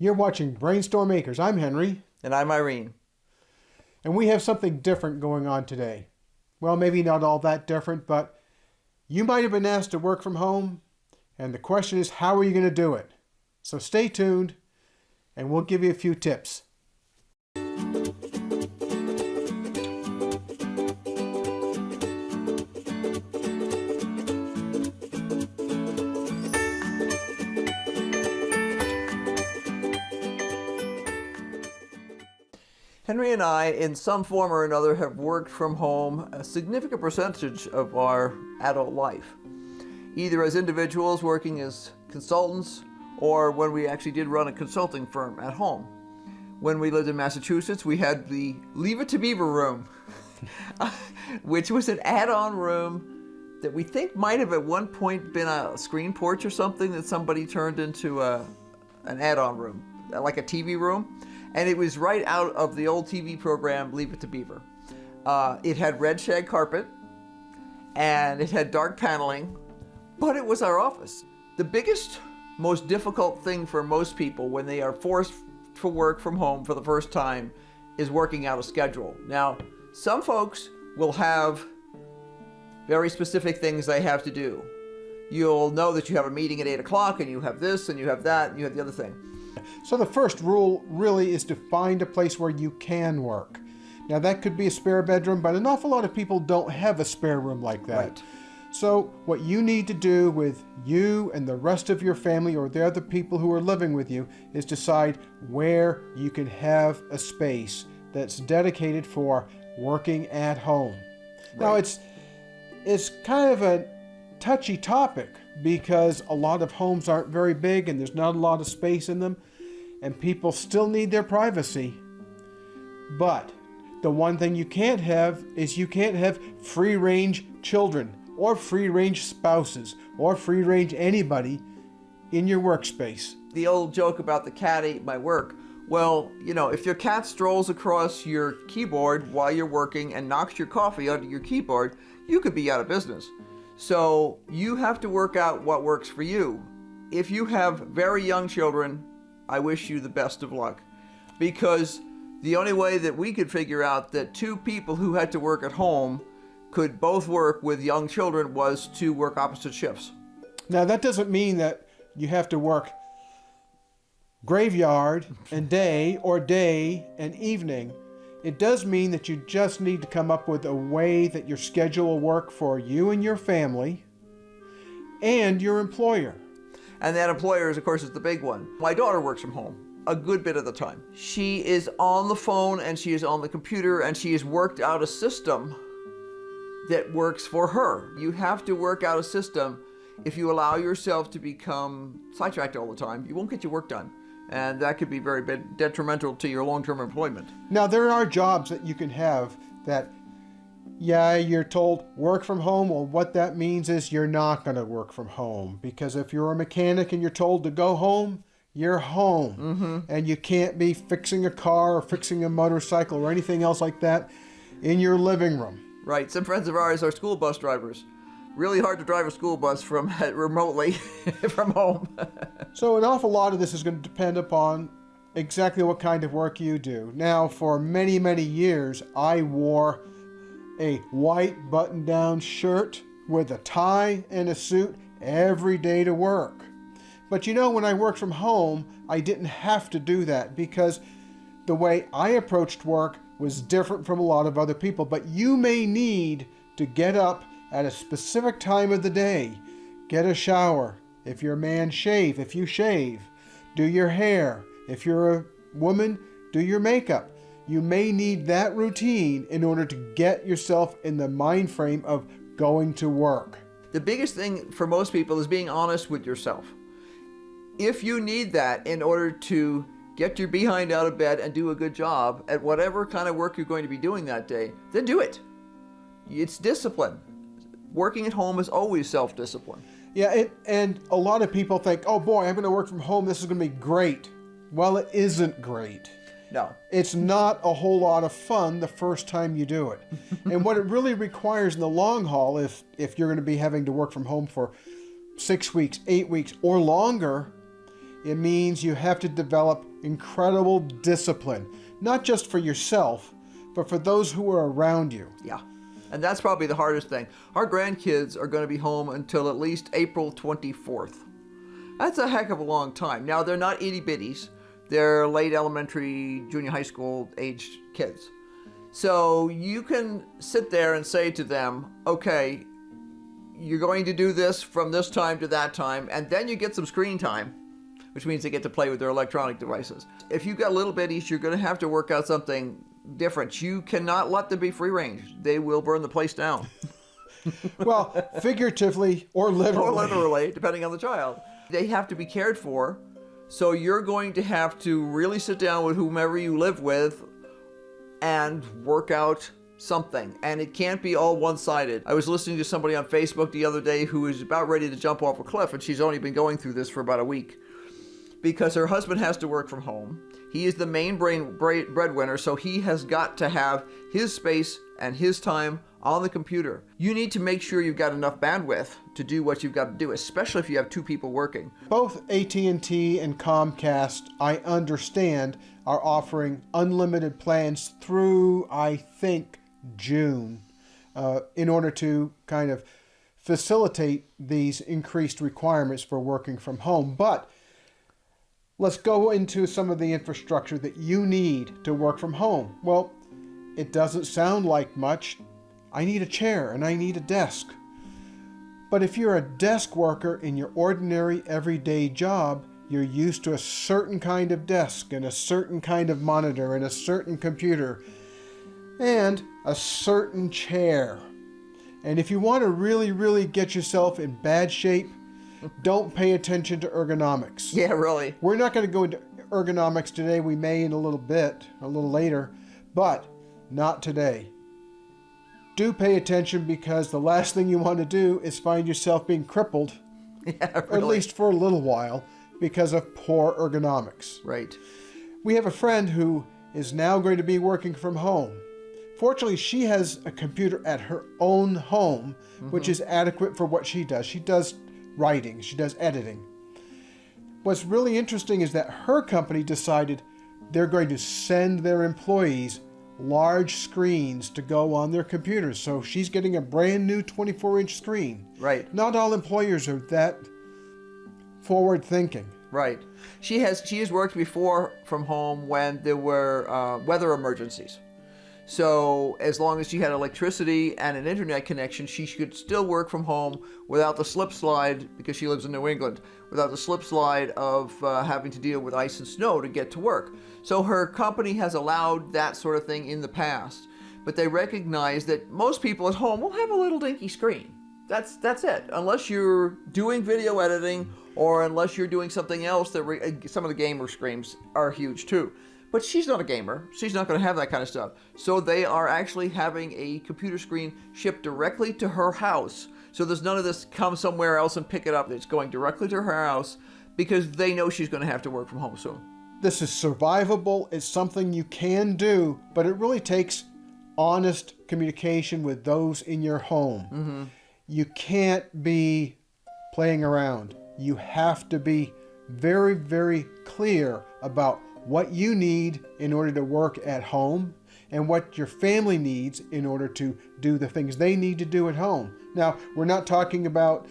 You're watching BrainStorm Acres. I'm Henry. And I'm Irene. And we have something different going on today. Well, maybe not all that different, but you might have been asked to work from home, and the question is, how are you going to do it? So stay tuned, and we'll give you a few tips. Henry and I, in some form or another, have worked from home a significant percentage of our adult life, either as individuals working as consultants or when we actually did run a consulting firm at home. When we lived in Massachusetts, we had the It To Beaver room, which was an add-on room that we think might have at one point been a screen porch or something that somebody turned into an add-on room, like a TV room. And it was right out of the old TV program, It To Beaver. It had red shag carpet, and it had dark paneling, but it was our office. The biggest, most difficult thing for most people when they are forced to work from home for the first time is working out a schedule. Now, some folks will have very specific things they have to do. You'll know that you have a meeting at 8 o'clock, and you have this, and you have that, and you have the other thing. So the first rule really is to find a place where you can work. Now that could be a spare bedroom, but an awful lot of people don't have a spare room like that. Right. So what you need to do with you and the rest of your family or the other people who are living with you is decide where you can have a space that's dedicated for working at home. Right. Now it's kind of a touchy topic because a lot of homes aren't very big and there's not a lot of space in them, and people still need their privacy. But the one thing you can't have is you can't have free-range children or free-range spouses or free-range anybody in your workspace. The old joke about the cat ate my work. Well, you know, if your cat strolls across your keyboard while you're working and knocks your coffee onto your keyboard, you could be out of business. So you have to work out what works for you. If you have very young children, I wish you the best of luck, because the only way that we could figure out that two people who had to work at home could both work with young children was to work opposite shifts. Now that doesn't mean that you have to work graveyard and day or day and evening. It does mean that you just need to come up with a way that your schedule will work for you and your family and your employer. And that employer, of course, is the big one. My daughter works from home a good bit of the time. She is on the phone and she is on the computer and she has worked out a system that works for her. You have to work out a system. If you allow yourself to become sidetracked all the time, you won't get your work done. And that could be very detrimental to your long-term employment. Now, there are jobs that you can have that, yeah, you're told work from home. Well, what that means is you're not going to work from home, because if you're a mechanic and you're told to go home, you're home. Mm-hmm. And you can't be fixing a car or fixing a motorcycle or anything else like that in your living room. Right. Some friends of ours are school bus drivers. Really hard to drive a school bus from remotely from home. So an awful lot of this is going to depend upon exactly what kind of work you do. Now, for many, many years, I wore a white button-down shirt with a tie and a suit every day to work. But you know, when I worked from home, I didn't have to do that because the way I approached work was different from a lot of other people. But you may need to get up at a specific time of the day, get a shower. If you're a man, shave. If you shave, do your hair. If you're a woman, do your makeup. You may need that routine in order to get yourself in the mind frame of going to work. The biggest thing for most people is being honest with yourself. If you need that in order to get your behind out of bed and do a good job at whatever kind of work you're going to be doing that day, then do it. It's discipline. Working at home is always self-discipline. Yeah, and a lot of people think, oh boy, I'm going to work from home. This is going to be great. Well, it isn't great. No. It's not a whole lot of fun the first time you do it. And what it really requires in the long haul, if you're going to be having to work from home for 6 weeks, 8 weeks, or longer, it means you have to develop incredible discipline, not just for yourself, but for those who are around you. Yeah. And that's probably the hardest thing. Our grandkids are going to be home until at least April 24th. That's a heck of a long time. Now, they're not itty bitties. They're late elementary, junior high school aged kids. So you can sit there and say to them, okay, you're going to do this from this time to that time, and then you get some screen time, which means they get to play with their electronic devices. If you've got little bitties, you're going to have to work out something different. You cannot let them be free range. They will burn the place down. Well, figuratively or literally. Or literally, depending on the child. They have to be cared for. So you're going to have to really sit down with whomever you live with and work out something. And it can't be all one-sided. I was listening to somebody on Facebook the other day who was about ready to jump off a cliff, and she's only been going through this for about a week because her husband has to work from home. He is the main breadwinner, so he has got to have his space and his time on the computer. You need to make sure you've got enough bandwidth to do what you've got to do, especially if you have two people working. Both AT&T and Comcast, I understand, are offering unlimited plans through, I think, June, in order to kind of facilitate these increased requirements for working from home. But let's go into some of the infrastructure that you need to work from home. Well, it doesn't sound like much. I need a chair and I need a desk. But if you're a desk worker in your ordinary everyday job, you're used to a certain kind of desk and a certain kind of monitor and a certain computer and a certain chair. And if you want to really, really get yourself in bad shape, don't pay attention to ergonomics. Yeah, really. We're not going to go into ergonomics today. We may in a little bit, a little later, but not today. Do pay attention, because the last thing you want to do is find yourself being crippled, Yeah, really. or at least for a little while, because of poor ergonomics. Right. We have a friend who is now going to be working from home. Fortunately, she has a computer at her own home, which is adequate for what she does. She does writing, she does editing. What's really interesting is that her company decided they're going to send their employees large screens to go on their computers. So she's getting a brand new 24-inch screen. Right. Not all employers are that forward thinking. Right. She has worked before from home when there were weather emergencies. So as long as she had electricity and an internet connection, she could still work from home without the slip slide, because she lives in New England, without the slip slide of having to deal with ice and snow to get to work. So her company has allowed that sort of thing in the past, but they recognize that most people at home will have a little dinky screen. That's it. Unless you're doing video editing or unless you're doing something else, that some of the gamer screens are huge too. But she's not a gamer. She's not going to have that kind of stuff. So they are actually having a computer screen shipped directly to her house. So there's none of this come somewhere else and pick it up. It's going directly to her house because they know she's going to have to work from home soon. This is survivable. It's something you can do, but it really takes honest communication with those in your home. Mm-hmm. You can't be playing around. You have to be very, very clear about what you need in order to work at home and what your family needs in order to do the things they need to do at home. Now, we're not talking about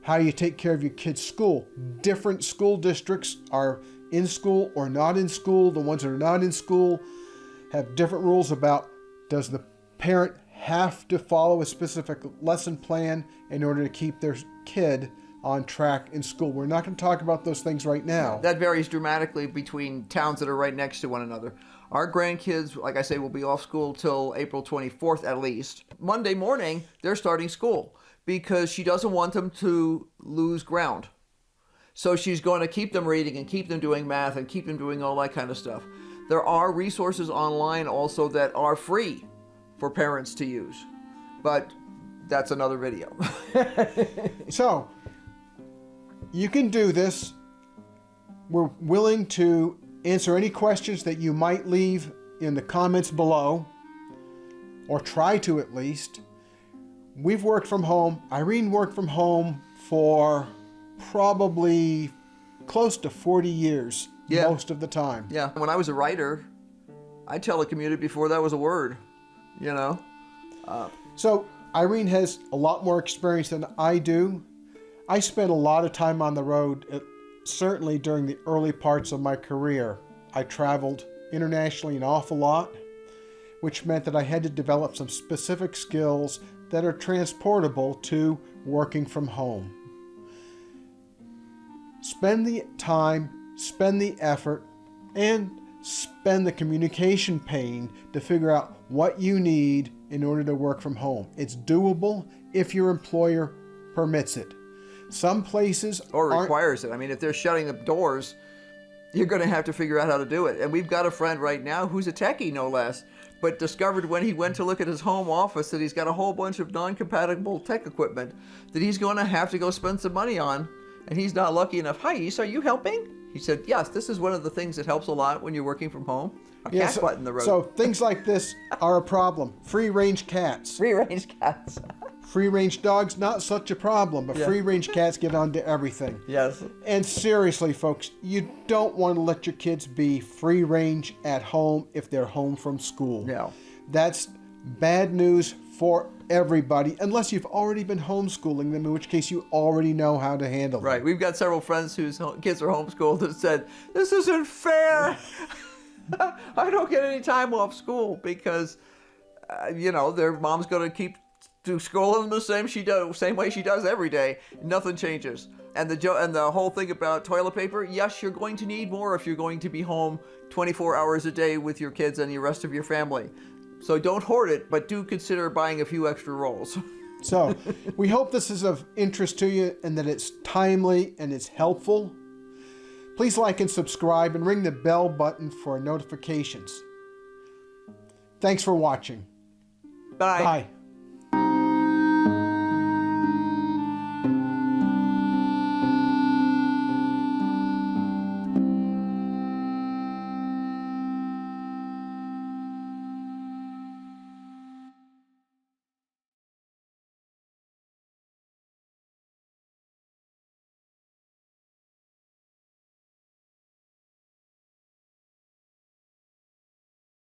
how you take care of your kids' school. Different school districts are in school or not in school. The ones that are not in school have different rules about, does the parent have to follow a specific lesson plan in order to keep their kid on track in school. We're not going to talk about those things right now. That varies dramatically between towns that are right next to one another. Our grandkids, like I say, will be off school till April 24th at least. Monday morning, they're starting school because she doesn't want them to lose ground. So she's going to keep them reading and keep them doing math and keep them doing all that kind of stuff. There are resources online also that are free for parents to use, but that's another video. So, you can do this. We're willing to answer any questions that you might leave in the comments below, or try to at least. We've worked from home. Irene worked from home for probably close to 40 years Yeah. most of the time. Yeah. When I was a writer, I telecommuted before that was a word, you know? So Irene has a lot more experience than I do. I spent a lot of time on the road, certainly during the early parts of my career. I traveled internationally an awful lot, which meant that I had to develop some specific skills that are transportable to working from home. Spend the time, spend the effort, and spend the communication pain to figure out what you need in order to work from home. It's doable if your employer permits it. Some places Or aren't. requires it. I mean, if they're shutting the doors, you're going to have to figure out how to do it. And we've got a friend right now who's a techie, no less, but discovered when he went to look at his home office that he's got a whole bunch of non-compatible tech equipment that he's going to have to go spend some money on. And he's not lucky enough. Hi, Issa, are you helping? He said, yes, this is one of the things that helps a lot when you're working from home. A cat butt in the road. So things like this are a problem. Free-range cats. Free-range cats. Free-range dogs, not such a problem, but Yeah. free-range cats get onto everything. Yes. And seriously, folks, you don't want to let your kids be free-range at home if they're home from school. No. That's bad news for everybody, unless you've already been homeschooling them, in which case you already know how to handle them. Right. We've got several friends whose kids are homeschooled that said, this isn't fair. I don't get any time off school because, their mom's going to keep to school them the same way she does every day. Nothing changes. And the whole thing about toilet paper, yes, you're going to need more if you're going to be home 24 hours a day with your kids and the rest of your family. So don't hoard it, but do consider buying a few extra rolls. So we hope this is of interest to you and that it's timely and it's helpful. Please like and subscribe and ring the bell button for notifications. Thanks for watching. Bye. Bye.